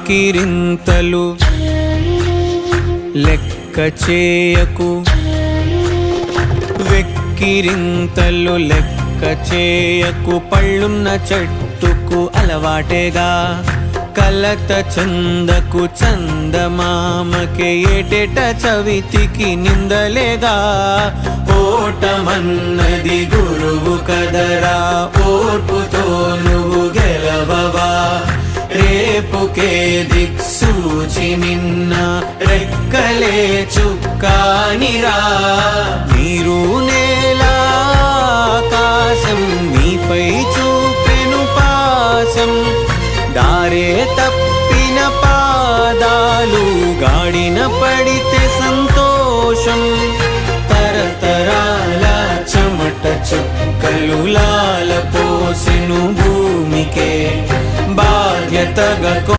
వెక్కిరింతలు లెక్క చేయకు, వెక్కిరింతలు లెక్క చేయకు. పళ్ళున్న చెట్టుకు అలవాటేగా, కలత చందకు చందమామకే ఏటేట చవితికి నిందలేగా. ఓటమన్నది గురువు కదరా, ఓర్పుతో నువ్వు గెలవవా. రేపుకే దిక్సూచి నిన్న రెక్కలే చుక్కానిరా. నీరు నేల ఆకాశం నీపై చూపెను పాసం, దారే తప్పిన పాదాలు గాడిన పడితే సంతోషం. తరతరాల చెమట చుక్కలు లాల పోసెను భూమికే బాధ్యతగా